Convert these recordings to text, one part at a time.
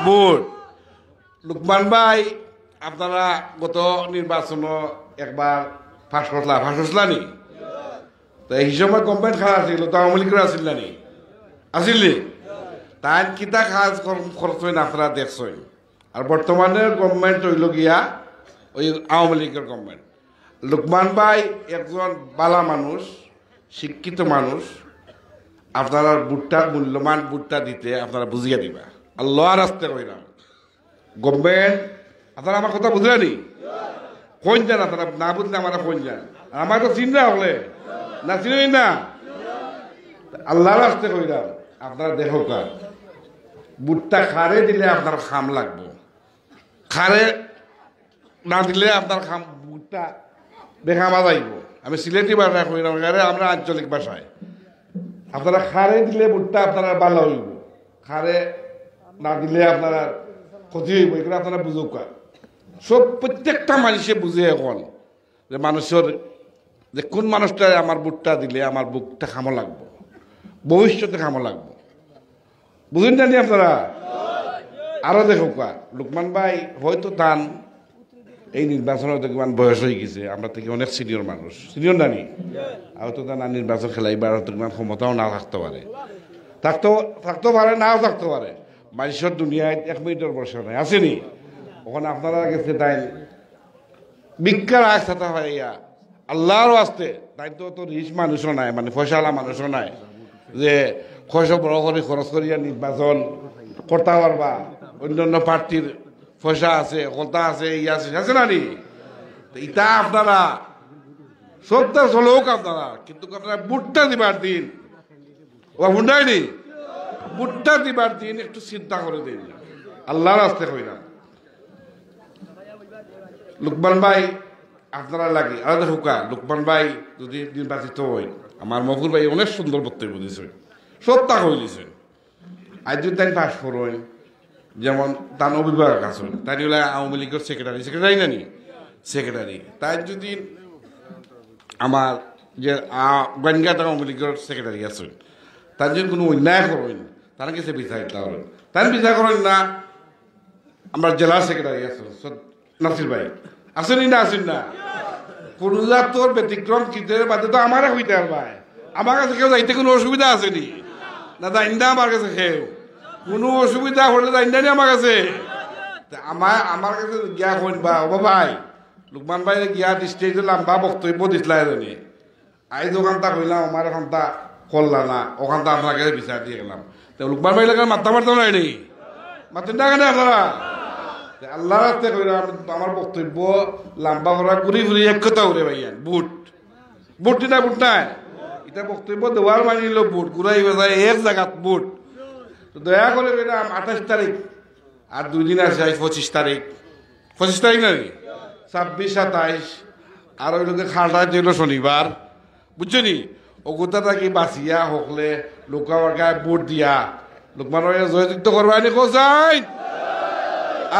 Vote. Luqman ভাই আপনারা গত নির্বাচন একবার ফাঁস করছিলা নি? তো এই সময় গভর্নমেন্ট খারাপ ছিল, তো আওয়ামী লীগের আসিল নি? আসিল নি? তাই কিতা কাজ খরচ হয় না আপনারা দেখছেন। আর বর্তমানের গভর্নমেন্ট হইল গিয়া ওই আওয়ামী লীগের গভর্নমেন্ট। লুকমান ভাই একজন বালা মানুষ, শিক্ষিত মানুষ। আপনারা বুটটা মূল্যবান বুটটা দিতে আপনারা বুঝিয়ে দিবা, আল্লাহর রাস্তে কইরা। গভর্নমেন্ট আপনারা আমার কথা বুঝলেনি? কোন যান আপনারা না বুঝলে আমরা কোন যান? আমার তো চিন্তা হলে না চিনি না, আল্লাহর রাস্তে কইরা আপনারা দেখো কার বুটটা খারে দিলে আপনার খাম লাগবো, খারে না দিলে আপনার খাম বুটটা বেখামা যাইব। আমি সিলেটি ভাষায় কইলাম, আমরা আঞ্চলিক ভাষায় আপনারা খারে দিলে বুটটা আপনারা ভালো হইব, খারে না দিলে আপনারা ক্ষতি হইব। এগুলো আপনারা বুঝুক। সব প্রত্যেকটা মানুষে বুঝে এখন যে মানুষের যে কোন মানুষটা আমার বুটটা দিলে আমার বুকটা খামো লাগবো, ভবিষ্যতে খামো লাগবো। বুঝুন জানি আপনারা। আরো দেখো লুকমান ভাই হয়তো তান এই নির্বাচনের দেখবেন বয়স হয়ে গেছে, আমরা থেকে অনেক সিনিয়র মানুষ, সিনিয়র জানি। হয়তো তার নির্বাচন খেলাইবার তোমার ক্ষমতাও না থাকতে পারে, থাকতে পারে নাও থাকতে পারে। মানুষের দুনিয়ায় 1 মিনিটের বসে নাই, আসেনি? ওখানে আপনারা গেছে তাই বিজ্ঞান আসতে ভাইয়া আল্লাহরও আসতে, তাই তো রিচ মানুষও নাই, মানে পয়সাওয়ালা মানুষও নাই যে পয়সা বড় করে খরচ করিয়া নির্বাচন করতে পারবা। অন্যান্য প্রার্থীর পয়সা আছে, কথা আছে, আছে না নি? এটা আপনারা সবটা চলোক আপনারা, কিন্তু আপনারা বুটটা দিবার দিন, ও বুঝায়নি, বুটটা দিবার দিন একটু চিন্তা করে দিন, আল্লাহর রাস্তে কইরা। লুকমান ভাই আপনারা লাগে আলাদা হুকা। লুকমান ভাই যদি নির্বাচিত হয়, আমার মফুর ভাই অনেক সুন্দর বক্তব্য দিয়েছে, সবটা কইলিছে। আজ যদি তাই পাশ করেন, যেমন তার অভিভাবক আছেন, তাই হলে আওয়ামী লীগের সেক্রেটারি নানি সেক্রেটারি, তাই যদি আমার যে বানগাত আওয়ামী লীগের সেক্রেটারি আছেন, তার যদি কোনো অন্যায় করেন, তার কাছে বিচার দিতে হবে। তার বিচার করেন না আমার জেলার সেক্রেটারি আছেন নাসির ভাই, আসেনি না? আসেন না? কোনো তোর ব্যতিক্রম চিত্রের বাদে তো আমারে হইতে আর ভাই, আমার কাছে কেউ যাইতে কোনো অসুবিধা আসেনি না? যাইন্দা আমার কাছে খেয়ে কোনো অসুবিধা হলে যাইন্দা নি আমার কাছে? আমার কাছে গিয়া কইন বা ও ভাই লুকমান ভাই গিয়া স্টেজে লম্বা বক্তব্য দিসলাই জানি, আই ওখানটা কইলাম আমার ওখানটা করলা না, ওখানটা আপনার কাছে বিচার দিয়ে গেলাম। তো লুকমান ভাই লাগে মাথা মারতে নাই নি? মাতেন না কেন আপনারা? আল্লাহ রাস্তে কইলাম আমার বক্তব্য লম্বা করা ঘুরি ঘুরি এক কথা উড়ে ভাইয়া বুট না বুট নাই, এটা বক্তব্য দেওয়ার মানিল বুট ঘুরাই বেজায় এক জায়গাত বুট। তো দয়া করে কইলাম 28 তারিখ আর 2 দিন আছে, 25 তারিখ নাকি 26, 27 আর ওই লোকের খালটা ছিল শনিবার, বুঝছো নি? ও গোটাটা কি বাঁচিয়া হকলে লোকা গায়ে ভোট দিয়া লোকমান জয়যুক্ত করবা নি? কোথায়?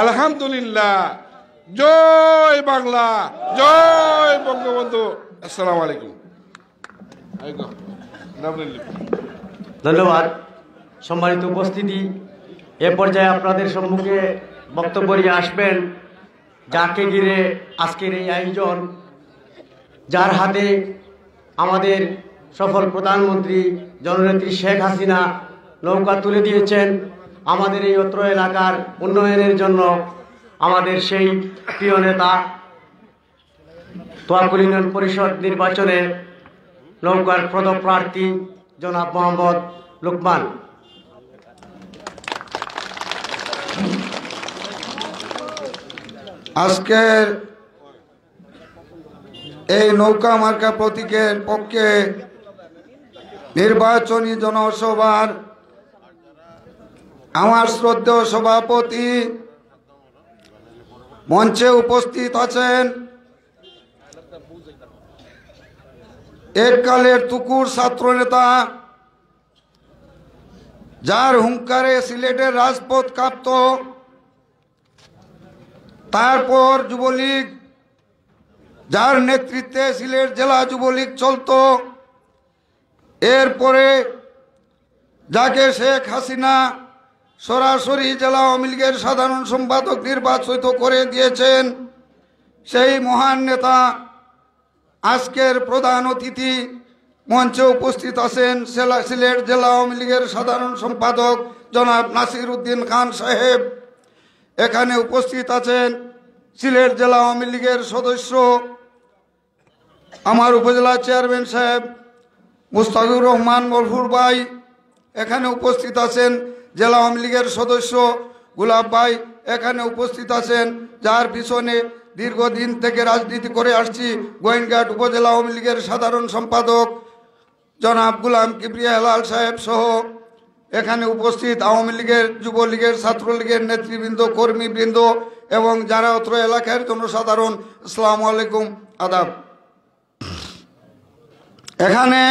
আলহামদুলিল্লাহ, জয় বাংলা, জয় বঙ্গবন্ধু। আসসালামু আলাইকুম। ধন্যবাদ। সম্মানিত উপস্থিতি, এ পর্যায়ে আপনাদের সম্মুখে বক্তব্য নিয়ে আসবেন যাকে ঘিরে আজকের এই আয়োজন, যার হাতে আমাদের সফল প্রধানমন্ত্রী জননেত্রী শেখ হাসিনা নৌকা তুলে দিয়েছেন আমাদের এই অত্র এলাকার উন্নয়নের জন্য। আমাদের সেই প্রিয় নেতা তোয়াকুল ইউনিয়ন পরিষদ নির্বাচনে নৌকার পদপ্রার্থী জনাব আহমদ লুকমান। আজকের এই নৌকা মার্কা প্রতীকের পক্ষে নির্বাচনী জনসভার আমার শ্রদ্ধেয় সভাপতি, মঞ্চে উপস্থিত আছেন এককালের তুকুর ছাত্রনেতা, যার হুঙ্কারে সিলেটের রাজপথ কাঁপত, তারপর যুবলীগ, যার নেতৃত্বে সিলেট জেলা যুবলীগ চলত, এরপরে যাকে শেখ হাসিনা সরাসরি জেলা আওয়ামী লীগের সাধারণ সম্পাদক নির্বাচিত করে দিয়েছেন সেই মহান নেতা আজকের প্রধান অতিথি মঞ্চে উপস্থিত আছেন সিলেট জেলা আওয়ামী লীগের সাধারণ সম্পাদক জনাব নাসির উদ্দিন খান সাহেব। এখানে উপস্থিত আছেন সিলেট জেলা আওয়ামী লীগের সদস্য আমার উপজেলা চেয়ারম্যান সাহেব মুস্তাফিজুর রহমান মরফুর ভাই। এখানে উপস্থিত আছেন জেলা আওয়ামী লীগের সদস্য গুলাব ভাই। এখানে উপস্থিত আছেন যার পিছনে দীর্ঘদিন থেকে রাজনীতি করে আসছি গোয়েনঘাট উপজেলা আওয়ামী লীগের সাধারণ সম্পাদক জনাব গুলাম কিবরিয়া হেলাল সাহেব সহ এখানে উপস্থিত আওয়ামী লীগের, যুবলীগের, ছাত্রলীগের নেতৃবৃন্দ, কর্মীবৃন্দ এবং যারা অত্র এলাকার জনসাধারণ, আসসালামু আলাইকুম, আদাব। এখানে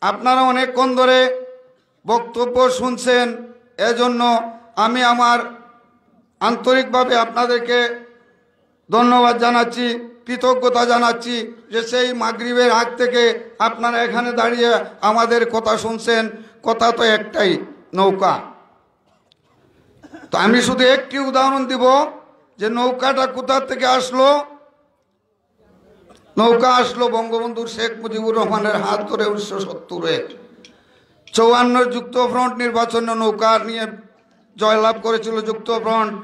আপনারা অনেকক্ষণ ধরে বক্তব্য শুনছেন, এজন্য আমি আমার আন্তরিকভাবে আপনাদেরকে ধন্যবাদ জানাচ্ছি, কৃতজ্ঞতা জানাচ্ছি যে সেই মাগরিবের আগ থেকে আপনারা এখানে দাঁড়িয়ে আমাদের কথা শুনছেন। কথা তো একটাই, নৌকা। তো আমি শুধু একটি উদাহরণ দিব যে নৌকাটা কোথা থেকে আসলো। নৌকা আসলো বঙ্গবন্ধু শেখ মুজিবুর রহমানের হাত ধরে 1970-এ 54 যুক্তফ্রন্ট নির্বাচনে নৌকা নিয়ে জয়লাভ করেছিল যুক্তফ্রন্ট,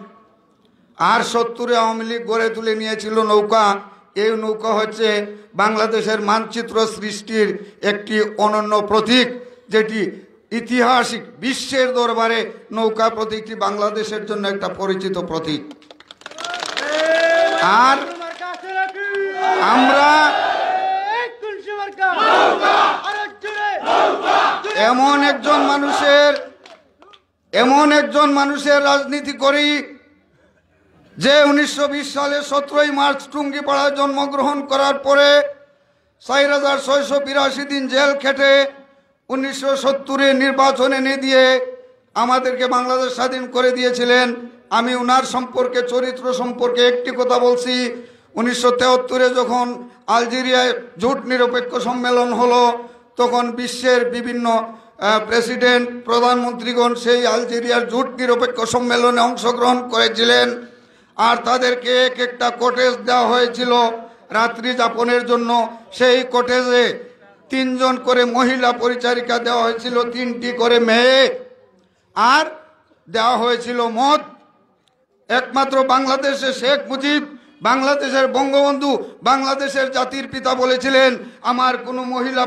আর 70-এ আওয়ামী লীগ গড়ে তুলে নিয়েছিল নৌকা। এই নৌকা হচ্ছে বাংলাদেশের মানচিত্র সৃষ্টির একটি অনন্য প্রতীক, যেটি ঐতিহাসিক বিশ্বের দরবারে নৌকা প্রতীকটি বাংলাদেশের জন্য একটা পরিচিত প্রতীক। আর আমরা এমন একজন মানুষের রাজনীতি করি যে 1920 সালে 17ই মার্চ টুঙ্গিপাড়ায় জন্মগ্রহণ করার পরে 4682 দিন জেল খেটে 1970-এ নির্বাচনে এনে দিয়ে আমাদেরকে বাংলাদেশ স্বাধীন করে দিয়েছিলেন। আমি ওনার সম্পর্কে, চরিত্র সম্পর্কে একটি কথা বলছি। 1973-এ যখন আলজেরিয়ায় জোট নিরপেক্ষ সম্মেলন হলো, তখন বিশ্বের বিভিন্ন প্রেসিডেন্ট, প্রধানমন্ত্রীগণ সেই আলজেরিয়ার জোট নিরপেক্ষ সম্মেলনে অংশগ্রহণ করেছিলেন। আর তাদেরকে এক একটা কটেজ দেওয়া হয়েছিল রাত্রি যাপনের জন্য। সেই কটেজে 3 জন করে মহিলা পরিচারিকা দেওয়া হয়েছিল, 3টি করে মেয়ে, আর দেওয়া হয়েছিল মদ। একমাত্র বাংলাদেশে শেখ মুজিব, বাংলাদেশের বঙ্গবন্ধু, বাংলাদেশের জাতির পিতা বলেছিলেন, আমার কোনো মহিলা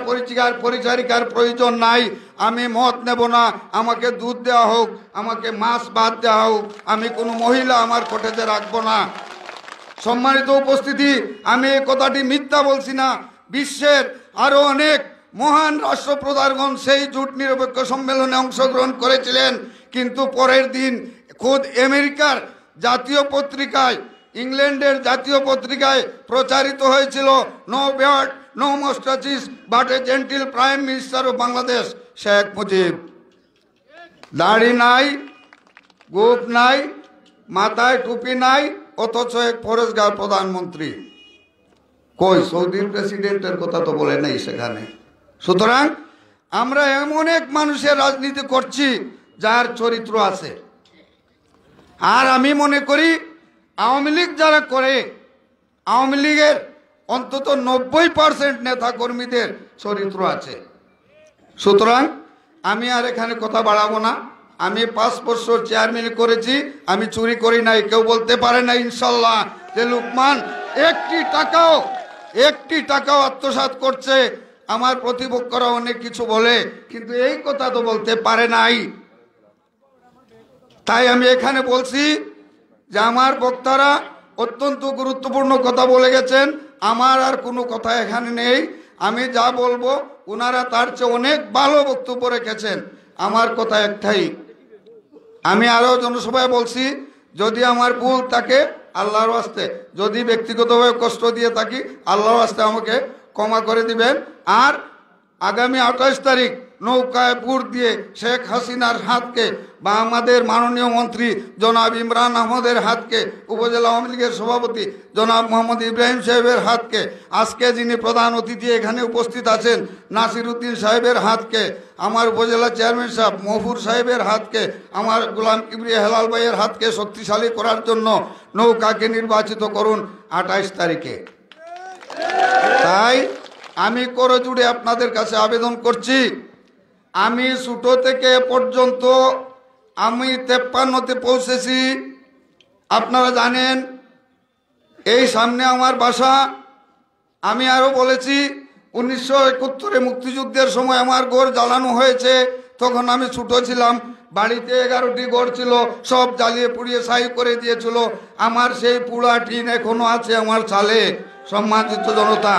পরিচারিকার প্রয়োজন নাই, আমি মদ নেব না, আমাকে দুধ দেওয়া হোক, আমাকে মাছ ভাত দেওয়া হোক, আমি কোনো মহিলা আমার কটেজে রাখবো না। সম্মানিত উপস্থিতি, আমি এই কথাটি মিথ্যা বলছি না। বিশ্বের আরো অনেক মহান রাষ্ট্রপ্রধানগণ সেই জোট নিরপেক্ষ সম্মেলনে অংশগ্রহণ করেছিলেন, কিন্তু পরের দিন খোদ আমেরিকার জাতীয় পত্রিকায়, ইংল্যান্ডের জাতীয় পত্রিকায় প্রচারিত হয়েছিল, no beard no moustaches but a gentle prime minister of Bangladesh Sheikh Mujib. দাড়ি নাই, গোঁফ নাই, মাথায় টুপি নাই, অথচ এক ফরেজগার প্রধানমন্ত্রী। কই সৌদির প্রেসিডেন্টের কথা তো বলে নেই সেখানে। সুতরাং আমরা এমন এক মানুষের রাজনীতি করছি যার চরিত্র আছে। আর আমি মনে করি আওয়ামী লীগ যারা করে, আওয়ামী লীগের অন্তত 90% নেতা কর্মীদের চরিত্র আছে। সুতরাং আমি আর এখানে কথা বাড়াবো না। আমি 5 বছর চেয়ারম্যান করেছি, আমি চুরি করি নাই, কেউ বলতে পারে না ইনশাল্লাহ যে লুকমান একটি টাকাও আত্মসাৎ করছে। আমার প্রতিপক্ষরা অনেক কিছু বলে, কিন্তু এই কথা তো বলতে পারে নাই। তাই আমি এখানে বলছি যে আমার বক্তারা অত্যন্ত গুরুত্বপূর্ণ কথা বলে গেছেন, আমার আর কোনো কথা এখানে নেই। আমি যা বলবো ওনারা তার চেয়ে অনেক ভালো বক্তব্য রেখেছেন। আমার কথা একটাই, আমি আরো জনসভায় বলছি, যদি আমার ভুল থাকে আল্লাহর ওয়াস্তে, যদি ব্যক্তিগতভাবে কষ্ট দিয়ে থাকি আল্লাহর ওয়াস্তে আমাকে ক্ষমা করে দিবেন। আর আগামী 28 তারিখ নৌকায় বুট দিয়ে শেখ হাসিনার হাতকে বা আমাদের মাননীয় মন্ত্রী জনাব ইমরান আহমদের হাতকে, উপজেলা আওয়ামী লীগের সভাপতি জনাব মোহাম্মদ ইব্রাহিম সাহেবের হাতকে, আজকে যিনি প্রধান অতিথি এখানে উপস্থিত আছেন নাসির উদ্দিন সাহেবের হাতকে, আমার উপজেলা চেয়ারম্যান সাহেব মহফুর সাহেবের হাতকে, আমার গোলাম কিবরিয়া হেলাল ভাইয়ের হাতকে শক্তিশালী করার জন্য নৌকাকে নির্বাচিত করুন 28 তারিখে। তাই আমি করজোড়ে আপনাদের কাছে আবেদন করছি, আমি ছোট থেকে পর্যন্ত আমি 53তে পৌঁছেছি। আপনারা জানেন এই সামনে আমার বাসা। আমি আরও বলেছি 1971-এ মুক্তিযুদ্ধের সময় আমার ঘর জ্বালানো হয়েছে, তখন আমি ছোট ছিলাম, বাড়িতে 11টি ঘর ছিল, সব জ্বালিয়ে পুড়িয়ে ছাই করে দিয়েছিল। আমার সেই পুড়া টিন এখনো আছে আমার চালে। সম্মানিত জনতা,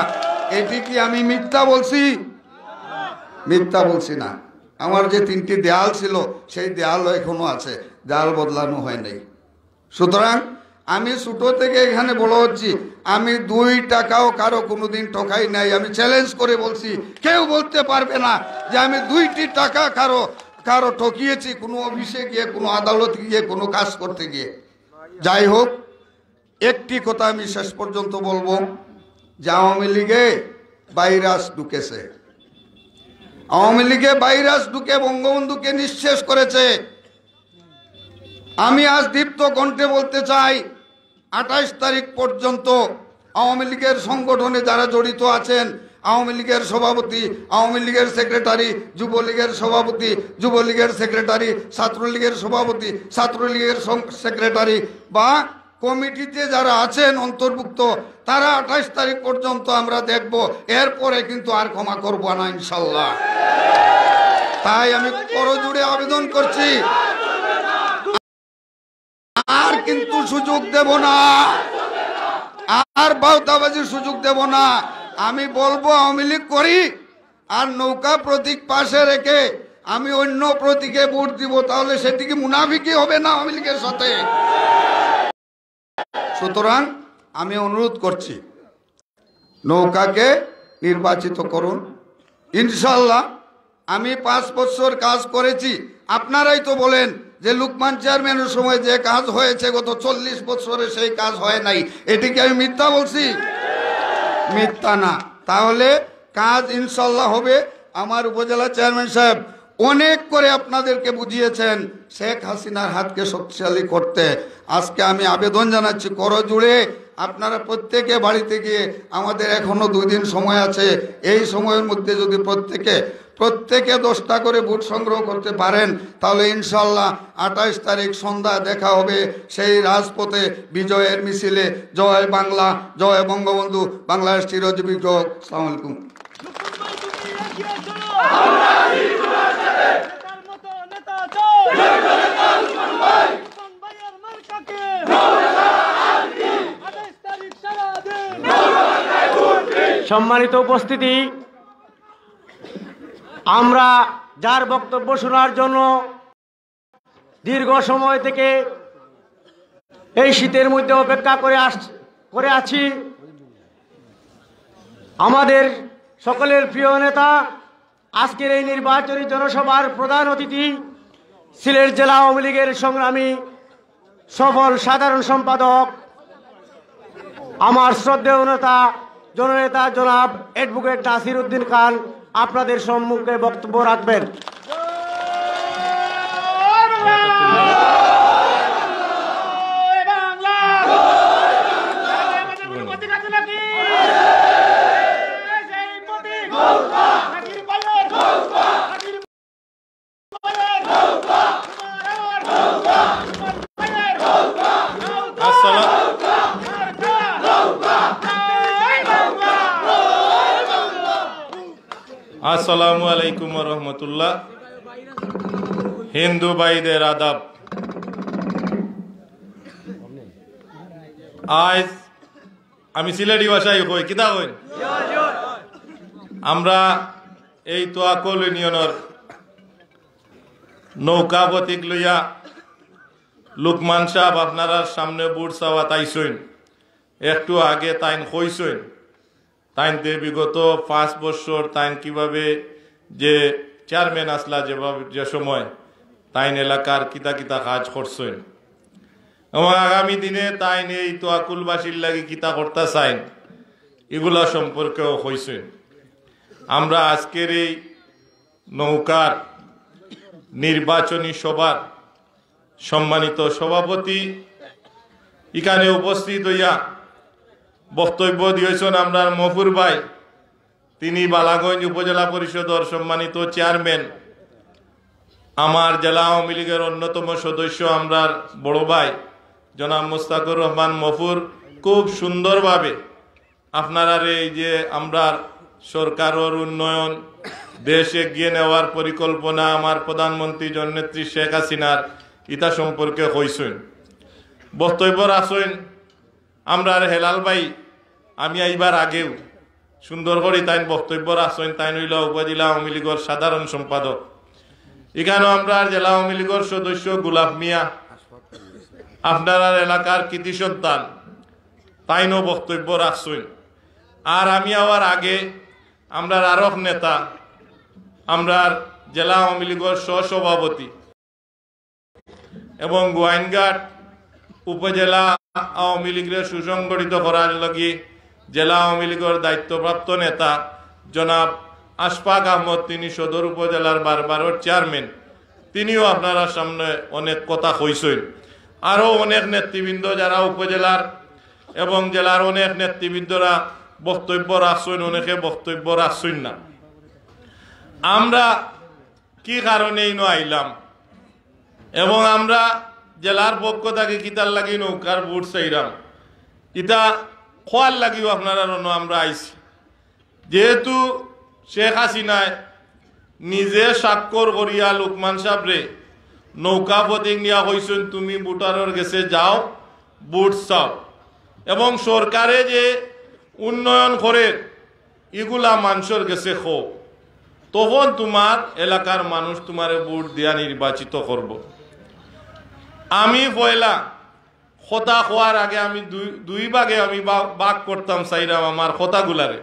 এটি কি আমি মিথ্যা বলছি? মিথ্যা বলছি না। আমার যে 3টি দেয়াল ছিল সেই দেয়ালও এখনো আছে, দেয়াল বদলানো হয় নাই। সুতরাং আমি ছোট থেকে এখানে বড় হচ্ছি, আমি 2 টাকাও কারো কোনোদিন ঠকাই নাই। আমি চ্যালেঞ্জ করে বলছি, কেউ বলতে পারবে না যে আমি 2টি টাকা কারো ঠকিয়েছি কোনো অফিসে গিয়ে, কোনো আদালতে গিয়ে, কোনো কাজ করতে গিয়ে। যাই হোক, একটি কথা আমি শেষ পর্যন্ত বলবো যে আওয়ামী লীগে ভাইরাস ঢুকেছে। আওয়ামী লীগে ভাইরাস ঢুকে বঙ্গবন্ধুকে নিঃশেষ করেছে। আমি আজ দীপ্ত কণ্ঠে বলতে চাই, 28 তারিখ পর্যন্ত আওয়ামী লীগের সংগঠনে যারা জড়িত আছেন, আওয়ামী লীগের সভাপতি, আওয়ামী লীগের সেক্রেটারি, যুবলীগের সভাপতি, যুবলীগের সেক্রেটারি, ছাত্রলীগের সভাপতি, ছাত্রলীগের সেক্রেটারি বা কমিটিতে যারা আছেন অন্তর্ভুক্ত, তারা 28 তারিখ পর্যন্ত আমরা দেখব। এরপরে কিন্তু আর ক্ষমা করব না ইনশাল্লাহ। তাই আমি করজোড়ে আবেদন করছি, আর কিন্তু সুযোগ দেব না, আর বাউতাবাজির সুযোগ দেব না। আমি বলবো আওয়ামী লীগ করি, আর নৌকা প্রতীক পাশে রেখে আমি অন্য প্রতীকে ভোট দিব, তাহলে সেটি কি মুনাফিকি হবে না আওয়ামী লীগের সাথে? সুতরাং আমি অনুরোধ করছি, নৌকাকে নির্বাচিত করুন ইনশাল্লাহ। আমি 5 বছর কাজ করেছি। আপনারাই তো বলেন যে লুকমান চেয়ারম্যানের সময় যে কাজ হয়েছে গত 40 বছরে সেই কাজ হয় নাই। এটি কি আমি মিথ্যা বলছি? মিথ্যা না। তাহলে কাজ ইনশাল্লাহ হবে। আমার উপজেলা চেয়ারম্যান সাহেব অনেক করে আপনাদেরকে বুঝিয়েছেন শেখ হাসিনার হাতকে শক্তিশালী করতে। আজকে আমি আবেদন জানাচ্ছি করজোড়ে, আপনারা প্রত্যেকে বাড়িতে গিয়ে, আমাদের এখনো 2 দিন সময় আছে, এই সময়ের মধ্যে যদি প্রত্যেকে 10টা করে ভোট সংগ্রহ করতে পারেন, তাহলে ইনশাল্লাহ 28 তারিখ সন্ধ্যা দেখা হবে সেই রাজপথে বিজয়ের মিছিলে। জয় বাংলা, জয় বঙ্গবন্ধু, বাংলাদেশ চিরজীবী হোক। আসসালামু আলাইকুম। সম্মানিত উপস্থিতি, আমরা যার বক্তব্য শোনার জন্য দীর্ঘ সময় থেকে এই শীতের মধ্যে অপেক্ষা করে আছি, আমাদের সকলের প্রিয় নেতা, আজকের এই নির্বাচনী জনসভার প্রধান অতিথি, সিলেট জেলা আওয়ামী লীগের সংগ্রামী সফল সাধারণ সম্পাদক, আমার শ্রদ্ধেয় জননেতা জনাব অ্যাডভোকেট নাসির উদ্দিন খান আপনাদের সম্মুখে বক্তব্য রাখবেন। আসসালামু আলাইকুম ওয়া রাহমাতুল্লাহ। হিন্দু ভাইদের আদাব। আজ আমি সিলেটি ভাষায় কই, কিতা কই, আমরা এই তোয়াকল ইউনিয়নের নৌকা প্রতীক লইয়া লুকমান সাহেব আপনারা সামনে বুট চাওয়া তাইছইন। একটু আগে তাইন কইছইন তাইনতে বিগত 5 বছর তাইন কিভাবে যে চেয়ারম্যান আসলা, যেভাবে যে সময় তাইন এলাকার কিতা কিতা কাজ করছেন এবং আগামী দিনে তাইন এই তোয়াকুলবাসীর লাগি কিতা করতে চাইন এগুলা সম্পর্কেও হয়েছেন। আমরা আজকের এই নৌকার নির্বাচনী সভার সম্মানিত সভাপতি এখানে উপস্থিত হইয়া বক্তব্য দিয়েছেন আমরা মফুর ভাই, তিনি বালাগঞ্জ উপজেলা পরিষদের সম্মানিত চেয়ারম্যান, আমার জেলা আওয়ামী লীগের অন্যতম সদস্য আমরা বড় ভাই জনাব মুস্তাকুর রহমান মফুর খুব সুন্দরভাবে আপনারা এই যে আমরা সরকারের উন্নয়ন দেশ এগিয়ে নেওয়ার পরিকল্পনা আমার প্রধানমন্ত্রী জননেত্রী শেখ হাসিনার ইতা সম্পর্কে হইছেন। বক্তব্য রাখছেন আমরা হেলাল ভাই, আমি এইবার আগেও সুন্দর করে তাই বক্তব্য রাখছেন, তাই হইল উপজেলা আওয়ামী লীগের সাধারণ সম্পাদক। এখানেও আমরা জেলা আওয়ামী লীগের সদস্য গোলাপ মিয়া, আপনারা এলাকার কৃতি সন্তান, তাইনও বক্তব্য রাখছেন। আর আমি আবার আগে আমরা আরক নেতা, আমরা জেলা আওয়ামী লীগের সহসভাপতি এবং গোয়াইনঘাট উপজেলা আওয়ামী লীগের সুসংগঠিত করার লগে জেলা আওয়ামী লীগের দায়িত্বপ্রাপ্ত নেতা জনাব আশফাক আহমদ, তিনি সদর উপজেলার বারবারের চেয়ারম্যান, তিনিও আপনারা সামনে অনেক কথা কইছেন। আরও অনেক নেতৃবৃন্দ যারা উপজেলার এবং জেলার অনেক নেতৃবৃন্দরা বক্তব্য রাখছেন, অনেকে বক্তব্য রাখছেন না। আমরা কি কারণেই আইলাম এবং আমরা জেলার পক্ষ থেকে কিতার লাগি নৌকার বুট চাইলাম, ইটা খোয়ার লাগিও আপনারা আমরা আইছি। যেহেতু শেখ হাসিনায় নিজে স্বাক্ষর করিয়া লোকমান সাহেবরে নৌকা প্রতীক নিয়া হয়েছেন, তুমি বুটারের গেছে যাও বুট চাও, এবং সরকারে যে উন্নয়ন করে এগুলা মানুষের গেছে খো, তখন তোমার এলাকার মানুষ তোমারে ভোট দিয়া নির্বাচিত করব। আমি পয়লা কথা খোয়ার আগে আমি দুই ভাগে আমি বাক করতাম চাইরাম আমার কথাগুলারে,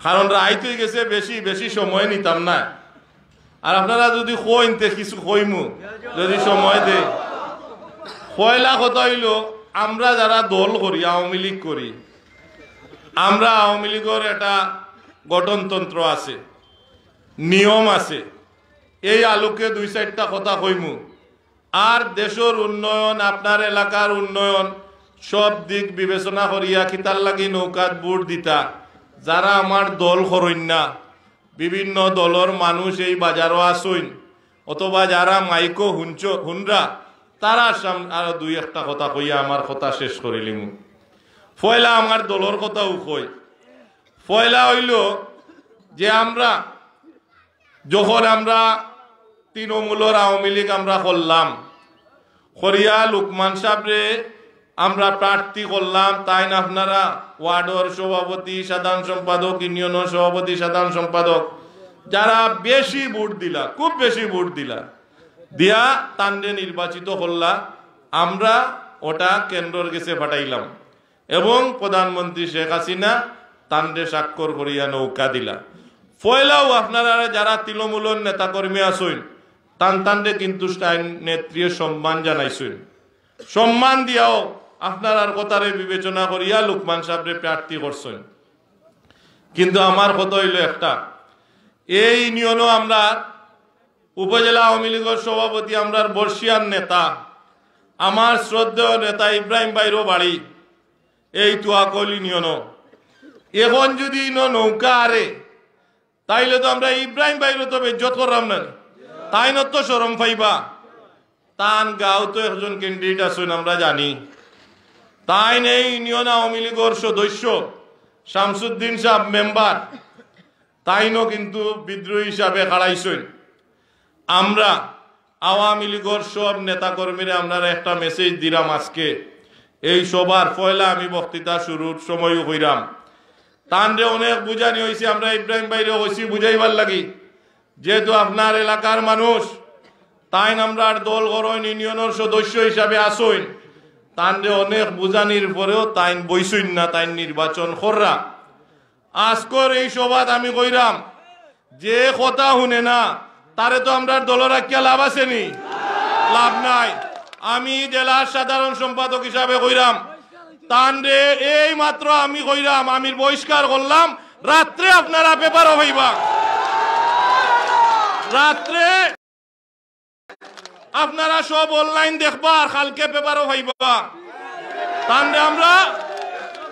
কারণ রাইতে গেছে বেশি বেশি সময় নিতাম না। আর আপনারা যদি কইনতে কিছু কইমু যদি সময় দে, পয়লা কথা হইল আমরা যারা দল করি আওয়ামী লীগ করি, আমরা আওয়ামী লীগের একটা গঠনতন্ত্র আছে, নিয়ম আছে, এই আলোকে দুই চারটা কথা কইমু। আর দেশের উন্নয়ন আপনার এলাকার উন্নয়ন সব দিক বিবেচনা করিয়া কিতার লাগি নৌকাত বুট দিতা যারা আমার দল করইন না, বিভিন্ন দলের মানুষ এই বাজারও আসইন অথবা যারা মাইকো হুনরা, তারা আরো দুই একটা কথা কইয়া আমার কথা শেষ করিলিম। পয়লা আমার দলের কথাও কই। পয়লা হইল যে আমরা যখন আমরা তৃণমূলের আওয়ামী লীগ আমরা করলাম, করিয়া লোকমান সাহেবরে আমরা প্রার্থী করলাম, তাই না আপনারা ওয়ার্ডের সভাপতি সাধারণ সম্পাদক, ইউনিয়নের সভাপতি সাধারণ সম্পাদক যারা বেশি ভোট দিলা, খুব বেশি ভোট দিলা, দিয়া তান্ডে নির্বাচিত করলা, আমরা ওটা কেন্দ্রের কাছে পাঠাইলাম এবং প্রধানমন্ত্রী শেখ হাসিনা তান্ডে স্বাক্ষর করিয়া নৌকা দিলা। পয়লাও আপনারা যারা তৃণমূলের নেতাকর্মী আসেন তান্ডে কিন্তু নেত্রী সম্মান জানাইছেন, সম্মান দিয়াও আপনার কথারে বিবেচনা করিয়া লোকমান সাহেবরে প্রার্থী করছেন। কিন্তু আমার কথা হইল একটা, এই ইউনিয়নও আমরা উপজেলা আওয়ামী লীগের সভাপতি, আমরা বর্ষিয়ান নেতা, আমার শ্রদ্ধেয় নেতা ইব্রাহিম ভাইরও বাড়ি এই তুয়াকল ইউনিয়নও। এখন যদি নৌকা আরে তাইলে তো আমরা ইব্রাহিম ভাইরও তো বেজ্জত করলাম না, তাই না তো শরম পাইবা। তান গাঁও তো একজন ক্যান্ডিডেট আছেন আমরা জানি, তাই নেই ইউনিয়ন আওয়ামী লীগের সদস্য শামসুদ্দিন সাহেব মেম্বার, তাইনও কিন্তু বিদ্রোহী হিসাবে খাড়াইছেন। আমরা আওয়ামী লীগের সব নেতাকর্মীরা আমরা একটা মেসেজ দিলাম আজকে এই সবার পয়লা আমি বক্তৃতা শুরুর সময়ও হইলাম, তানরে অনেক বুঝানি হয়েছে, আমরা ইব্রাহিম ভাইরে হয়েছি বুঝাইবার লাগি, যেহেতু আপনার এলাকার মানুষ, তাই আমরা দল গড়ন ইউনিয়নের সদস্য হিসাবে আসইন, তানরে অনেক বুঝানির পরেও তাইন বইসইন না, তাইন নির্বাচন কররা। আজকের এই সভাত আমি কইরাম যে কথা শুনে না তারে তো আমরা দল রাখিয়া লাভ আসেনি, লাভ নাই। আমি জেলার সাধারণ সম্পাদক হিসাবে কইরাম তানরে এই মাত্র আমি কইরাম, আমি বহিষ্কার করলাম। রাত্রে আপনারা পেপারও হইবা, রাত্রে আপনারা সব অনলাইন দেখবা আর কালকে পেপারও হইবা। তানরে আমরা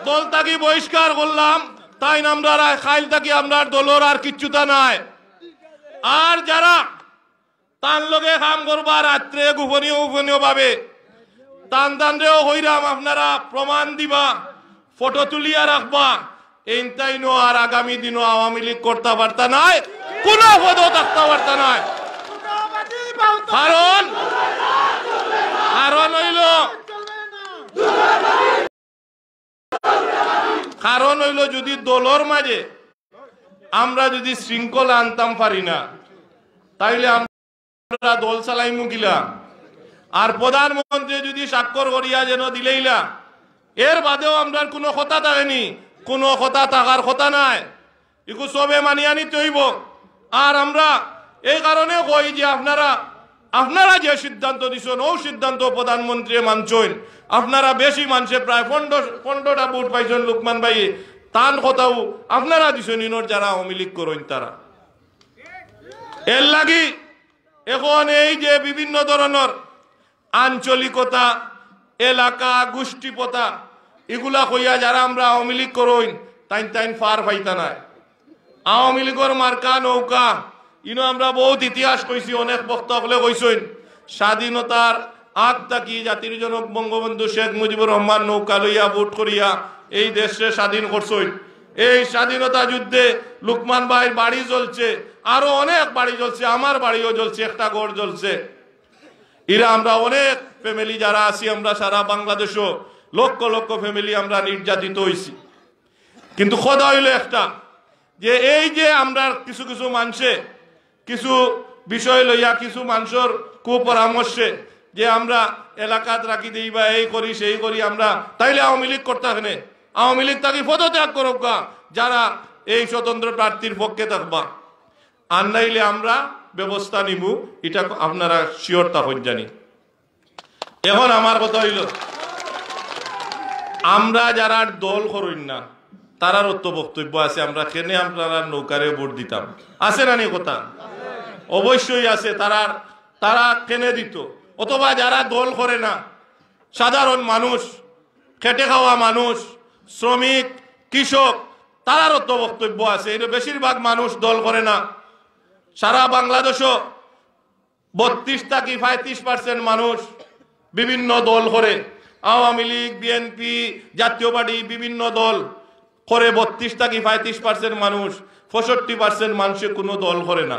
দল থাকি বহিষ্কার করলাম, তাই আমরা খাইল থাকি আমরা দলর আর কিচ্ছুটা নাই। আর যারা তান লগে কাম করবা রাত্রে গোপনীয় গোপনীয় ভাবে টানরেও হইরাম, আপনারা প্রমাণ দিবা, ফটো তুলিয়া রাখবা। এইটাইনো আর আগামী দিনও আওয়ামী লীগ করতে পারতা নাই, কোন পদও থাকতে পারতা নাই। কারণ হইল যদি দলর মাঝে আমরা যদি শৃঙ্খলা আনতাম পারি না, তাইলে আমরা দল চালাইমু কিলা? আর প্রধানমন্ত্রী যদি স্বাক্ষর করিয়া যেন দিলেইলা, এর বাদেও আমরা কোনো কথা থাকেনি, কোনো কথা থাকার কথা নাই, এগুলো সবে মানিয়া নিতে হইব। আর আমরা এই কারণে কই যে আপনারা যে সিদ্ধান্ত দিচ্ছেন ও সিদ্ধান্ত প্রধানমন্ত্রী মানছেন। আপনারা বেশি মানছে, প্রায় 15টা ভোট পাইছেন লুকমান ভাই, তান কথাও আপনারা দিচ্ছেন ইনোর যারা আওয়ামী লীগ করেন তারা। এর লাগি এখন এই যে বিভিন্ন ধরনের আঞ্চলিকতা, এলাকা, গোষ্ঠীপতা এগুলা কইয়া যারা আমরা আওয়ামী লীগ করইন তাইন ফার পাইতা নাই। আওয়ামী লীগের মার্কা নৌকা, ইনো আমরা বহুত ইতিহাস কইছি, অনেক বক্তা হলে কইছেন স্বাধীনতার আগ থাকি জাতির জনক বঙ্গবন্ধু শেখ মুজিবুর রহমান নৌকা লইয়া ভোট করিয়া এই দেশে স্বাধীন করছেন। এই স্বাধীনতা যুদ্ধে লুকমান ভাইয়ের বাড়ি জ্বলছে, আরো অনেক বাড়ি জ্বলছে, আমার বাড়িও জ্বলছে, একটা ঘর জ্বলছে। এরা আমরা অনেক ফ্যামিলি যারা আছি, আমরা সারা বাংলাদেশও লক্ষ লক্ষ ফ্যামিলি আমরা নির্যাতিত হইছি। কিন্তু কথা হইল একটা, যে এই যে আমরা কিছু কিছু মানুষে কিছু বিষয় লইয়া কিছু মানুষের কুপরামর্শে যে আমরা এলাকাত রাখি দিই বা এই করি সেই করি, আমরা তাইলে আওয়ামী লীগ করতে হবে। আওয়ামী লীগ তাকে পদত্যাগ করুক যারা এই স্বতন্ত্র প্রার্থীর পক্ষে থাকবা, আর নাইলে আমরা ব্যবস্থা নিব, এটা আপনারা শিওর তখন জানি। এখন আমার কথা হইল, আমরা যারা দল করইন না তারার তো বক্তব্য আছে, আমরা কেনে আপনারা নৌকারে ভোট দিতাম, আছে না নি কথা? অবশ্যই আছে। তারা কেনে দিত, অথবা যারা দল করে না, সাধারণ মানুষ, খেটে খাওয়া মানুষ, শ্রমিক, কৃষক, তারারও তো বক্তব্য আছে। এটা বেশিরভাগ মানুষ দল করে না। সারা বাংলাদেশও 32 থেকে 35% মানুষ বিভিন্ন দল করে, আওয়ামী লীগ, বিএনপি, জাতীয় পার্টি, বিভিন্ন দল করে। 32 থেকে 35% মানুষ, 65% মানুষে কোনো দল করে না।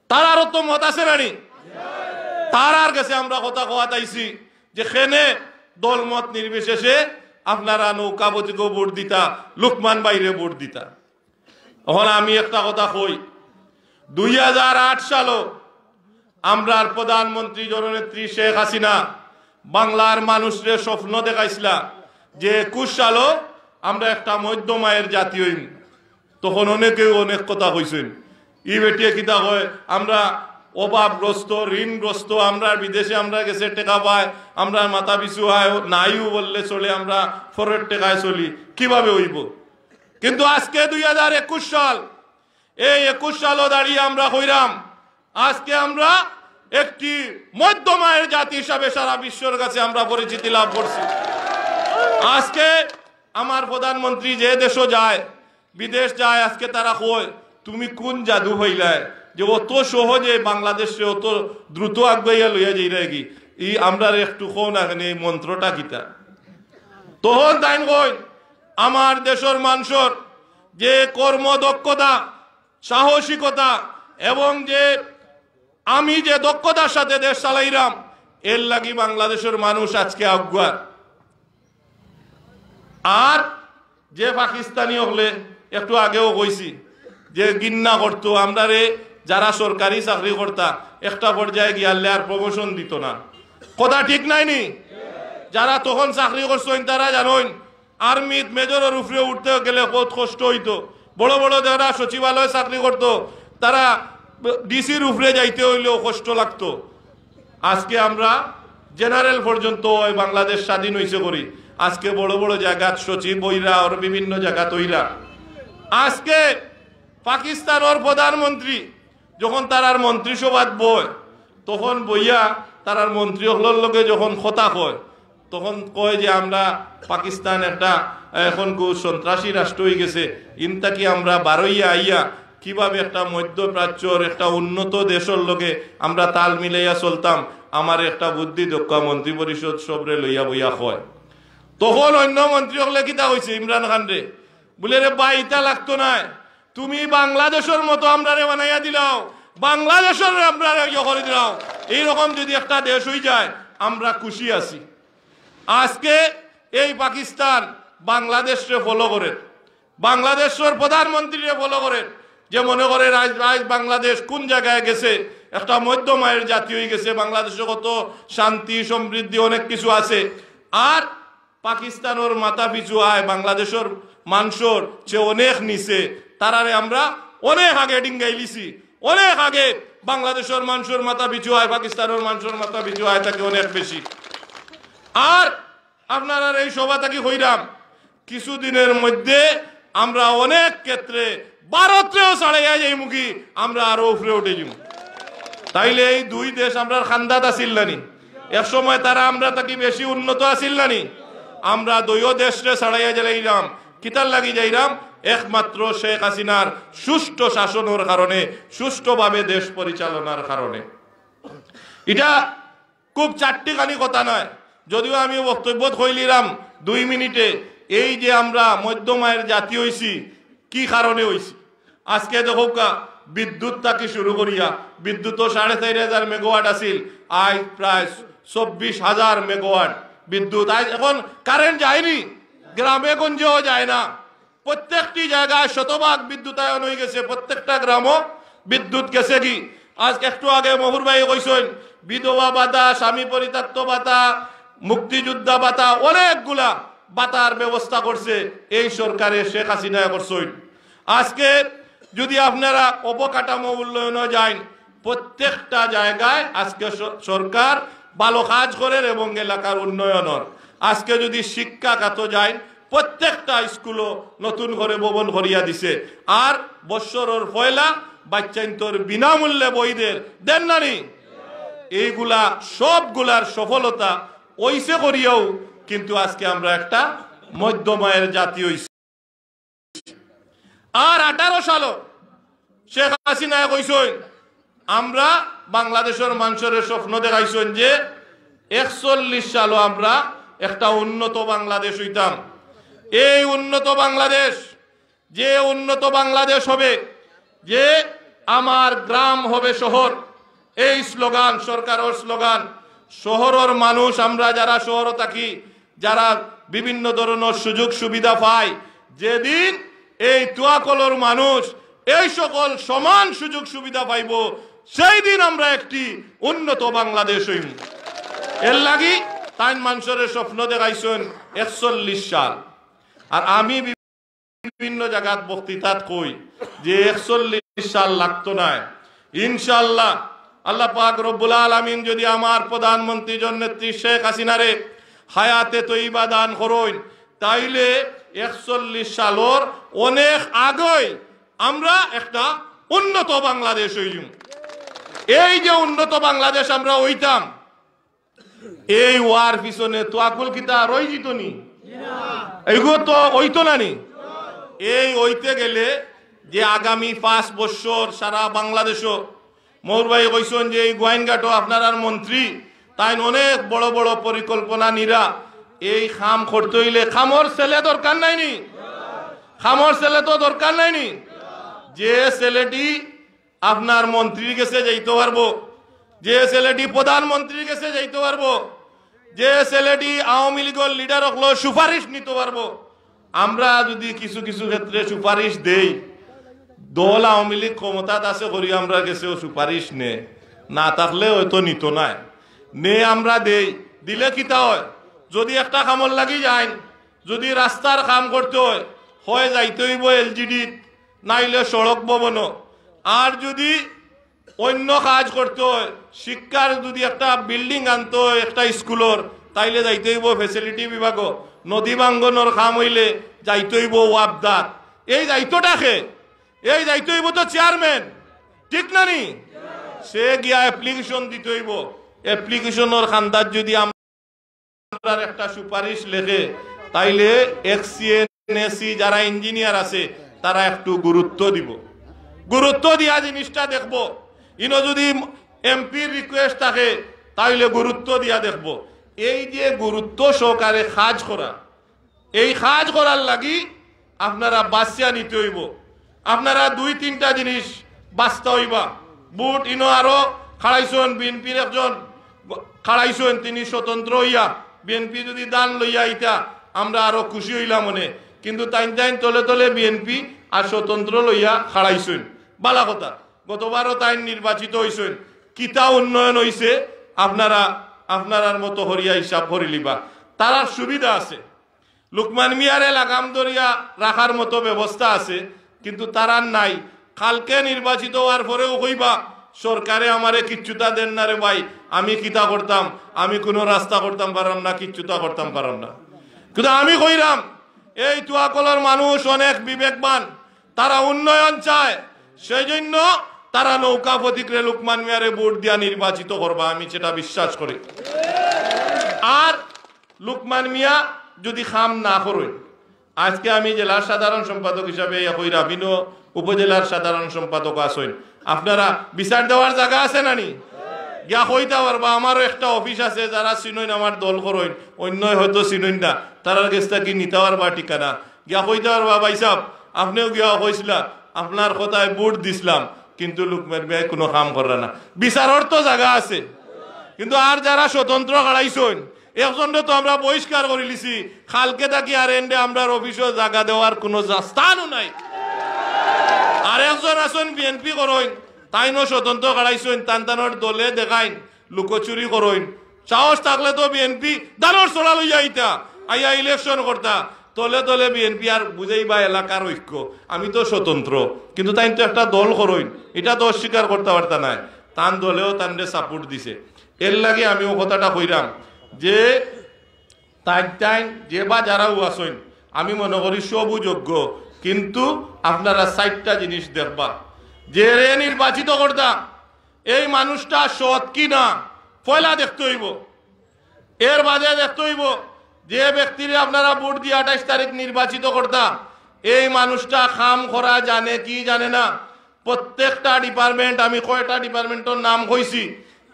তারারও তো মত আছে নানি? তারার কাছে আমরা কথা কোয়াতাইছি যে খেনে দল মত নির্বিশেষে আপনারা নৌকাপতিকে ভোট দিতা, লুকমান বাইরে ভোট দিতা। এখন আমি একটা কথা কই, 2008 সালও আমরার প্রধানমন্ত্রী জননেত্রী শেখ হাসিনা বাংলার মানুষের স্বপ্ন দেখাইছিলা যে 21 সালও আমরা একটা মধ্যম আয়ের জাতি হইম। তখন অনেকেও অনেক কথা কইছেন, ই বেটিয়ে কিতা হয়, আমরা অভাবগ্রস্ত, ঋণগ্রস্ত, আমরা বিদেশে আমরা গেছে টেকা পাই, আমরা মাথা পিছু হয় নাইও বললে চলে, আমরা ফরের টেকায় চলি, কিভাবে হইব? কিন্তু আজকে 2021 সাল, এই 21 সালও দাঁড়িয়ে আমরা কইরাম আজকে আমরা একটি মধ্যম আয়ের জাতি হিসাবে সারা বিশ্বের কাছে আমরা পরিচিতি লাভ করছি। আজকে আমার প্রধানমন্ত্রী যে দেশও যায়, বিদেশ যায়, আজকে তারা কয় তুমি কোন জাদু হইলায় যে অত সহজে বাংলাদেশে অত দ্রুত আগাইয়া লইয়া যাই রাখি, ই আমরা একটু কো না এই মন্ত্রটা কিতা? তখন তাই কই আমার দেশের মানুষের যে কর্মদক্ষতা, সাহসিকতা এবং যে আমি যে দক্ষতার সাথে দেশ চালাইরাম, এর লাগি বাংলাদেশের মানুষ আজকে আগুয়ার। আর যে পাকিস্তানি হলে একটু আগেও কইছি যে গিন্না করতো, আমরা রে যারা সরকারি চাকরি করতা একটা পর্যায়ে গিয়ালে আর প্রমোশন দিত না, কথা ঠিক নাইনি? যারা তখন চাকরি করছেন তারা জানেন আর্মিত মেজরের উপরে উঠতে গেলে কত কষ্ট হইতো। বড় বড় যারা সচিবালয়ে চাকরি করতো তারা ডিসির উপরে যাইতে হইলেও কষ্ট লাগতো। আজকে আমরা জেনারেল পর্যন্ত ওই বাংলাদেশ স্বাধীন হয়েছে করি। আজকে বড় বড় জায়গা সচিব বইরা আর বিভিন্ন জায়গা তৈরা। আজকে পাকিস্তানের প্রধানমন্ত্রী যখন তারার মন্ত্রিসভাত বয় তখন বইয়া তারার মন্ত্রী হলোর লগে যখন কথা কয় তখন কয় যে আমরা পাকিস্তান একটা এখন সন্ত্রাসী রাষ্ট্র হয়ে গেছে, ইনতা কি আমরা বারইয়া আইয়া কিভাবে একটা মধ্যপ্রাচ্যর একটা উন্নত দেশের লগে আমরা তাল মিলাইয়া চলতাম। আমার একটা বুদ্ধি দক্ষ মন্ত্রী পরিষদ সবরে লইয়া বইয়া হয়। তখন অন্য মন্ত্রী হলে কিতা হয়েছে ইমরান খান রে বলে রে বা ইটা লাগতো না, তুমি বাংলাদেশের মতো আমরা রে বানাইয়া দিলাও, বাংলাদেশের আমরা ইয়ে করে দিলাও, এইরকম যদি একটা দেশ হয়ে যায় আমরা খুশি আছি। আজকে এই পাকিস্তান বাংলাদেশকে ফলো করে, বাংলাদেশের প্রধানমন্ত্রীরে ফলো করে, যে মনে করে রাজ বাংলাদেশ কোন জায়গায় গেছে, একটা মধ্যমায়ের জাতি হয়ে গেছে, বাংলাদেশে কত শান্তি সমৃদ্ধি অনেক কিছু আছে। আর পাকিস্তানের মাথা পিছু আয় বাংলাদেশের মানুষের চেয়ে অনেক নিচে, তারারে আমরা অনেক আগে ডিঙ্গাই লিছি, অনেক আগে বাংলাদেশের মানুষের মাথা পিছু আয় পাকিস্তানের মানুষের মাথা পিছু আয় থাকে অনেক বেশি। আর আপনারা এই সভা থাকি হইরাম কিছুদিনের মধ্যে আমরা অনেক ক্ষেত্রে ভারতেও ছাড়াইয়া যাই মুখী, আমরা আরো উপরে উঠে যাব। তাইলে এই দুই দেশ আমরা খান্দাত আসিল নানি, এক সময় তারা আমরা থাকি বেশি উন্নত আসিল নানি। আমরা দুইও দেশে ছাড়াইয়া যাইলাম, কিতার লাগি যাইলাম একমাত্র শেখ হাসিনার সুষ্ঠু শাসনের কারণে, সুষ্ঠুভাবে দেশ পরিচালনার কারণে। এটা খুব চারটিখানি কথা নয়, যদিও আমি বক্তব্য কইলিলাম 2 মিনিটে। এই যে আমরা মধ্যমায়ের জাতি হইছি কি কারণে হইছি, আজকে দেখো বিদ্যুৎ থেকে শুরু করিয়া বিদ্যুৎ 4,500 মেগাওয়াট আছিল, আজ প্রায় 24,000 মেগাওয়াট বিদ্যুৎ। আজ এখন কারেন্ট যায়নি, গ্রামে গঞ্জেও যায় না, প্রত্যেকটি জায়গায় শতভাগ বিদ্যুতায়ন হয়ে গেছে, প্রত্যেকটা গ্রামও বিদ্যুৎ গেছে। কি আজ একটু আগে মহুর ভাই কইছেন বিধবা ভাতা, স্বামী পরিত্যক্ত ভাতা, মুক্তিযোদ্ধা ভাতা, অনেকগুলা ভাতার ব্যবস্থা করছে এই সরকারে শেখ হাসিনা করছেন। আজকে যদি আপনারা অবকাঠামো উন্নয়নে যান, প্রত্যেকটা জায়গায় আজকে সরকার ভালো কাজ করেন এবং এলাকার উন্নয়নের। আজকে যদি শিক্ষা খাতে যায়, প্রত্যেকটা স্কুলও নতুন করে ভবন করিয়া দিছে। আর বৎসরের পয়লা বাচ্চাইন্তর বিনামূল্যে বইদের দেন নানি, এইগুলা সবগুলার সফলতা ওইসে করিয়াও কিন্তু আজকে আমরা একটা মধ্যমায়ের জাতি হইছি। আর 18 সাল শেখ হাসিনা কইছেন আমরা বাংলাদেশের মানুষের স্বপ্ন দেখাইছেন যে 41 সালও আমরা একটা উন্নত বাংলাদেশ হইতাম। এই উন্নত বাংলাদেশ, যে উন্নত বাংলাদেশ হবে, যে আমার গ্রাম হবে শহর, এই স্লোগান সরকারের স্লোগান। শহরের মানুষ আমরা যারা শহরে থাকি, যারা বিভিন্ন ধরনের সুযোগ সুবিধা পায়, যেদিন এই তুয়াকলের মানুষ এই সকল সমান সুযোগ সুবিধা পাইব, সেই দিন আমরা একটি উন্নত বাংলাদেশ হইব। এর লাগি তাই মানুষের স্বপ্ন দেখাইছেন 41 সাল। আর আমি বিভিন্ন জায়গাত বক্তৃতাত কই যে 41 সাল লাগতো না। ইনশাআল্লাহ আল্লাহ পাক রব্বুল আলামিন যদি আমার প্রধানমন্ত্রী জননেত্রী শেখ হাসিনারে হায়াতে তৈবা দান করেন, তাইলে 41 সালের অনেক আগেই আমরা একটা উন্নত বাংলাদেশ হইলাম। এই যে উন্নত বাংলাদেশ আমরা হইতাম, এই ওয়ার পিছনে তো আকুল কিতা রই যেত নি, এইগুলো তো হইতো না নি। এই হইতে গেলে যে আগামী 5 বছর সারা বাংলাদেশও মৌর ভাই কইছেন যে এই গোয়াইনঘাটও আপনার মন্ত্রী, তাই অনেক বড় বড় পরিকল্পনা নিরা। এই খাম করতে হইলে খামর ছেলে দরকার নাইনি, খামর ছেলে তো দরকার নাইনি। যে ছেলেটি আপনার মন্ত্রীর কাছে যাইতে পারবো, যে ছেলেটি প্রধানমন্ত্রীর কাছে যাইতে পারবো, যে ছেলেটি আওয়ামী লীগের লিডার হলো সুপারিশ নিতে পারবো। আমরা যদি কিছু কিছু ক্ষেত্রে সুপারিশ দেই, দল আওয়ামী লীগ ক্ষমতাত আছে করি আমরা গেছেও সুপারিশ না থাকলে হয়তো নিত নাই নে আমরা দেই। দিলে কিতা হয়, যদি একটা কামর লাগি যায়, যদি রাস্তার কাম করতে হয় যাইতে হইব LGD, নাইলে সড়ক ভবন। আর যদি অন্য কাজ করতে হয়, শিক্ষার যদি একটা বিল্ডিং আনতে হয় একটা স্কুলের, তাইলে যাইতে হইব ফেসিলিটি বিভাগ, নদী ভাঙ্গনের কাম হইলে যাইতে হইব ওয়াবদার। এই দায়িত্বটাকে এই দায়িত্ব হইব তো চেয়ারম্যান, ঠিক না নি? সে গিয়া অ্যাপ্লিকেশন দিতে হইব। অ্যাপ্লিকেশনের খান্দার যদি আমরা একটা সুপারিশ লেখে, তাইলে এক্সিএনএসি যারা ইঞ্জিনিয়ার আছে তারা একটু গুরুত্ব দিব, গুরুত্ব দিয়া জিনিসটা দেখব। ইনো যদি এমপির রিকোয়েস্ট থাকে তাইলে গুরুত্ব দিয়া দেখব। এই যে গুরুত্ব সহকারে কাজ করা, এই কাজ করার লাগি আপনারা বাঁচিয়া নিতে হইব। আপনারা 2-3টা জিনিস বাঁচতে হইবা। বুট ইনো আরো খাড়াইছেন, বিএনপির একজন খাড়াইছেন, তিনি স্বতন্ত্র হইয়া বিএনপি যদি দান লইয়া ইটা আমরা আরো খুশি হইলাম মনে, কিন্তু তাইন তাইন তলে তলে বিএনপি আর স্বতন্ত্র লইয়া খাড়াইছেন। বালা কথা, গতবারও তাইন নির্বাচিত হইছেন। কিতা উন্নয়ন হইছে আপনারা আপনার মতো হরিয়া হিসাব করি লিবা। তার সুবিধা আছে, লুকমান মিয়ারে লাগাম দরিয়া রাখার মতো ব্যবস্থা আছে, কিন্তু তারার নাই। কালকে নির্বাচিত হওয়ার পরেও কইবা সরকারে আমারে কিচ্ছুতা দেন না রে ভাই, আমি কিতা করতাম, আমি কোনো রাস্তা করতাম পারাম না, কিচ্ছুতা করতাম পারাম না। কিন্তু আমি কইরাম এই তুয়াকলের মানুষ অনেক বিবেকবান, তারা উন্নয়ন চায়, সেই জন্য তারা নৌকা প্রতীকরে লুকমান মিয়ারে ভোট দিয়া নির্বাচিত করবা, আমি সেটা বিশ্বাস করি। আর লুকমান মিয়া যদি খাম না করেন, আজকে আমি জেলার সাধারণ সম্পাদক হিসাবে কইরাম, উপজেলার সাধারণ সম্পাদক আসেন, আপনারা বিচার দেওয়ার জায়গা আছে না নি? গিয়া কইতে পারবা আমারও একটা অফিস আছে, যারা চিনইন আমার দল করেন, অন্য হয়তো চিনইন না, তারার কাছটা কি নিতে পারবা ঠিকানা, গিয়া কইতে পারবা ভাই সাহেব আপনিও গিয়া কইছিলা আপনার কথায় ভোট দিছিলাম, কিন্তু লুকমান মিয়া কোনো কাম করে না। বিচারের তো জায়গা আছে, কিন্তু আর যারা স্বতন্ত্র কাড়াইছেন একজনকে তো আমরা বহিষ্কার করে লিছি, কালকে থাকি আর এন্ডে আমরা অফিসও জায়গা দেওয়ার কোনো স্থানও নাই। আর একজন আছেন বিএনপি করেন, তাইনও স্বতন্ত্র কাড়াইছেন, তানতানোর দলে দেখাইন লুকোচুরি করেন। সাহস থাকলে তো বিএনপি দানোর চড়া লইয়া আইতা, আইয়া ইলেকশন করতা, তলে তলে বিএনপি আর বুঝাইবা এলাকার ঐক্য, আমি তো স্বতন্ত্র, কিন্তু তাই তো একটা দল করেন, এটা তো অস্বীকার করতে পারতা নাই। তান দলেও তানরে সাপোর্ট দিছে। এর লাগে আমি ও কথাটা কইরাম যে তাই যে বা যারাও আসেন, আমি মনে করি সবু যোগ্য, কিন্তু আপনারা 4টা জিনিস দেখবা। যে রে নির্বাচিত করতা এই মানুষটা সৎ কি না পয়লা দেখতে হইব। এর বাদে দেখতে হইব যে ব্যক্তিরে আপনারা ভোট দিয়ে 28 তারিখ নির্বাচিত করতা এই মানুষটা কাম করা জানে কি জানে না। প্রত্যেকটা ডিপার্টমেন্ট, আমি কয়টা ডিপার্টমেন্টের নাম কইছি,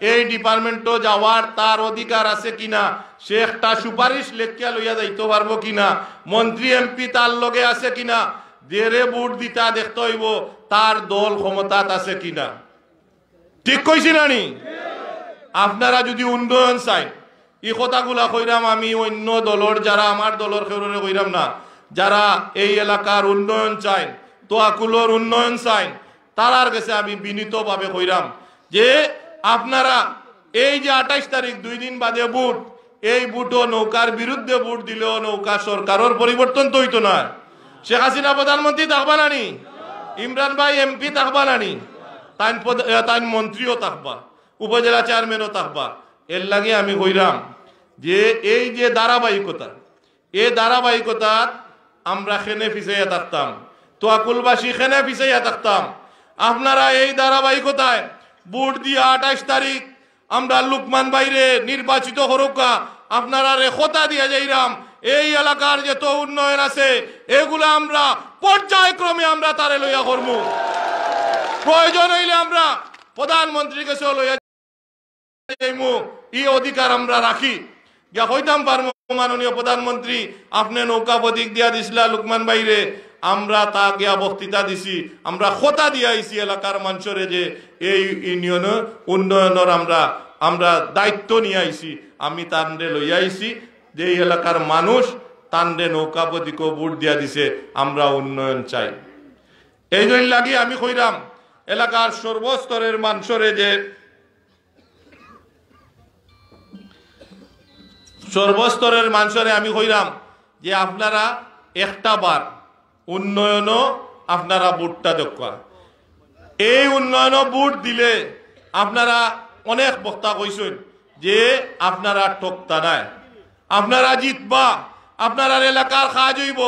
এই ডিপার্টমেন্টও যাওয়ার তার অধিকার আছে কিনা, সে একটা সুপারিশ লেখিয়া লইয়া যাইতে পারবো কিনা, মন্ত্রী এমপি তার লগে আছে কিনা, যেরে ভোট দিতা দেখতে হইব তার দল ক্ষমতাত আছে কিনা। ঠিক কইছি না নি? আপনারা যদি উন্নয়ন চাই, এই কথাগুলা কইরাম আমি অন্য দলের যারা আমার দলের খেউরে কইরাম না, যারা এই এলাকার উন্নয়ন চাই, তোয়াকুলোর উন্নয়ন চাই, তারার কাছে আমি বিনীতভাবে কইরাম যে আপনারা এই যে 28 তারিখ 2 দিন বাদে ভোট, এই ভোটও নৌকার বিরুদ্ধে ভোট দিলেও নৌকা সরকারের পরিবর্তন তো হইতো না। শেখ হাসিনা প্রধানমন্ত্রী থাকবা নানি, ইমরান ভাই এমপি থাকবা নানি, তাই মন্ত্রীও থাকবা, উপজেলা চেয়ারম্যানও থাকবা। এর লাগে আমি কইরাম যে এই যে ধারাবাহিকতা, এই ধারাবাহিকতা আমরা খেনে পিছাইয়া থাকতাম, তোয়াকুলবাসী খেনে পিছাইয়া থাকতাম। আপনারা এই ধারাবাহিকতায় ভোট দিয়ে 28 তারিখ আমরা লুকমান বাইরে নির্বাচিত হরকা, আপনারা রেখতা দিয়ে যাইরাম এই এলাকার যত উন্নয়ন আছে এগুলা আমরা পর্যায়ক্রমে আমরা তারে লইয়া করব। প্রয়োজন হইলে আমরা প্রধানমন্ত্রীর কাছে লইয়া যাইমু, এই অধিকার আমরা রাখি। গিয়া কইতাম পারবো মাননীয় প্রধানমন্ত্রী আপনি নৌকা প্রতীক দিয়া দিছিলা লুকমান বাইরে, আমরা তা গিয়া বক্তৃতা দিছি, আমরা খোতা দিয়া আইছি এলাকার মানুষরে যে এই ইউনিয়ন উন্নয়নের আমরা দায়িত্ব নিয়ে আইছি। আমি তান্ডে লইয়া আইছি যে এই এলাকার মানুষ তান্ডে নৌকা প্রতীকও ভোট দিয়া দিছে, আমরা উন্নয়ন চাই। এই জন্য লাগি আমি কইরাম এলাকার সর্বস্তরের মানুষরে যে সর্বস্তরের মানুষরে আমি কইরাম যে আপনারা একটা বার উন্নয়নও আপনারা ভোটটা দেখা। এই উন্নয়ন বুট দিলে আপনারা অনেক বক্তা কইছেন যে আপনারা ঠকতা নাই, আপনারা জিতবা, আপনারা এলাকার কাজ হইব,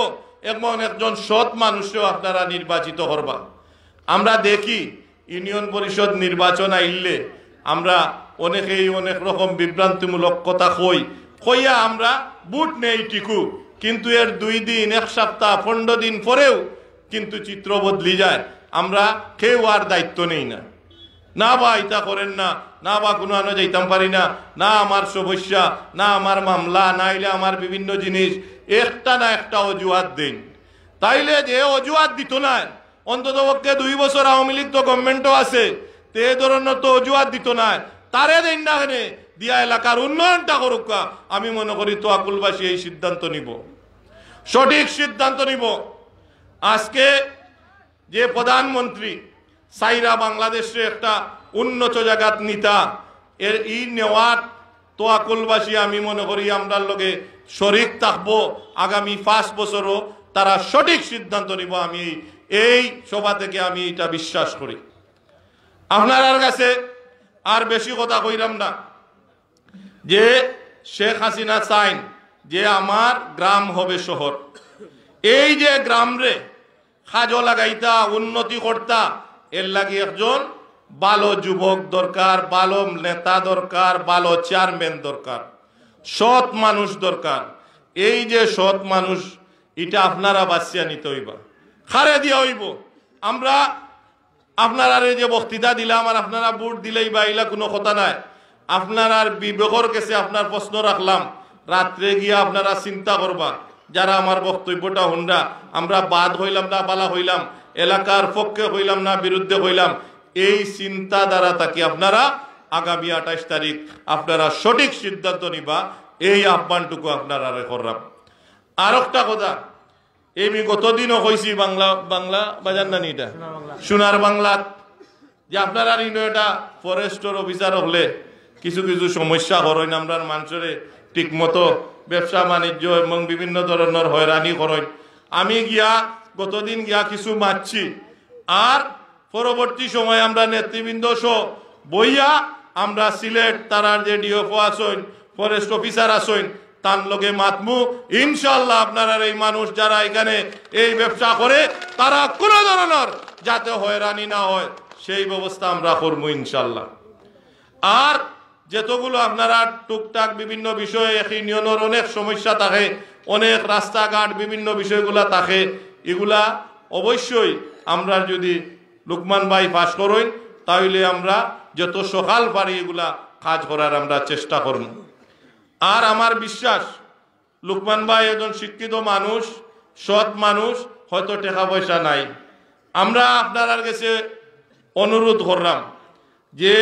এমন একজন সৎ মানুষও আপনারা নির্বাচিত করবা। আমরা দেখি ইউনিয়ন পরিষদ নির্বাচন আইলে আমরা অনেকেই অনেক রকম বিভ্রান্তিমূলক কথা কইয়া আমরা বুট নেই টিকু, কিন্তু এর 2 দিন 1 সপ্তাহ 15 দিন পরেও কিন্তু চিত্র বদলি যায়। আমরা কেউ আর দায়িত্ব নেই না, না বা এটা করেন না, না বা কোনো আনো যাইতাম পারি না, না আমার সমস্যা, না আমার মামলা, না হইলে আমার বিভিন্ন জিনিস, একটা না একটা অজুহাত দিন। তাইলে যে অজুহাত দিত না, অন্তত পক্ষে 2 বছর আওয়ামী লীগ তো গভর্নমেন্টও আছে, তে ধরনের তো অজুহাত দিত না, তারে দেন না হেনে দিয়া এলাকার উন্নয়নটা করুক। আমি মনে করি তো আকুলবাসী এই সিদ্ধান্ত নিব, সঠিক সিদ্ধান্ত নিব। আজকে যে প্রধানমন্ত্রী সাইরা বাংলাদেশে একটা উন্নত জায়গাত নিতা, এর ই নেওয়ার তো আকুলবাসী আমি মনে করি আমরা লগে শরিক থাকবো। আগামী 5 বছরও তারা সঠিক সিদ্ধান্ত নিব, আমি এই সভা থেকে আমি এটা বিশ্বাস করি। আপনার কাছে আর বেশি কথা কইরাম না, যে শেখ হাসিনা চাইন যে আমার গ্রাম হবে শহর। এই যে গ্রাম রে কাজও লাগাইতা, উন্নতি করতা, এর লাগে একজন ভালো যুবক দরকার, ভালো নেতা দরকার, ভালো চেয়ারম্যান দরকার, সৎ মানুষ দরকার। এই যে সৎ মানুষ, এটা আপনারা বাছিয়া নিতে হইবা, খারে দিয়া হইব। আমরা আপনারা যে বক্তৃতা দিলাম আর আপনারা ভোট দিলেই বা এলা কোনো কথা নাই। আপনার বিবেকর কাছে আপনার প্রশ্ন রাখলাম, রাত্রে গিয়া আপনারা চিন্তা করবা, যারা আমার বক্তব্যটা শুনরা, আমরা বাদ হইলাম না বালা হইলাম, এলাকার পক্ষে হইলাম না বিরুদ্ধে হইলাম, এই চিন্তা দ্বারা তাকে আপনারা আগামী 28 তারিখ আপনারা সঠিক সিদ্ধান্ত নিবা, এই আহ্বানটুকু আপনারা করলাম। আর একটা কথা, আমি গতদিনও কইছি বাংলা বাজার না এটা সোনার বাংলাত, যে আপনারা এটা ফরেস্টর অফিসার হলে কিছু কিছু সমস্যা করেন, আমরা মানুষের ঠিক মতো ব্যবসা বাণিজ্য এবং বিভিন্ন ধরনের হয়রানি করেন। আমি গতদিন গিয়া কিছু মারছি, আর পরবর্তী সময় আমরা নেতৃবৃন্দ সহ বইয়া আমরা সিলেট তারার যে ডিওফও আসেন, ফরেস্ট অফিসার আসেন, তার লগে মাতমু। ইনশাল্লাহ আপনারা এই মানুষ যারা এখানে এই ব্যবসা করে, তারা কোনো ধরনের যাতে হয়রানি না হয় সেই ব্যবস্থা আমরা করবো ইনশাল্লাহ। আর যেতগুলো আপনারা টুকটাক বিভিন্ন বিষয়ে ইউনিয়নের অনেক সমস্যা থাকে, অনেক রাস্তাঘাট বিভিন্ন বিষয়গুলা থাকে, এগুলা অবশ্যই আমরা যদি লুকমান ভাই পাশ করেন, তাহলে আমরা যত সকাল পারি এগুলা কাজ করার আমরা চেষ্টা করব। আর আমার বিশ্বাস লুকমান ভাই একজন শিক্ষিত মানুষ, সৎ মানুষ, হয়তো টাকা পয়সা নাই। আমরা আপনার কাছে অনুরোধ করলাম যে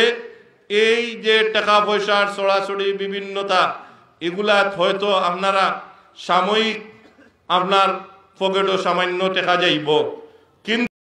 এই যে টাকা পয়সার ছড়াছড়ি বিভিন্নতা, এগুলা হয়তো আপনারা সাময়িক আপনার পকেটও সামান্য টাকা যাইব, কিন্তু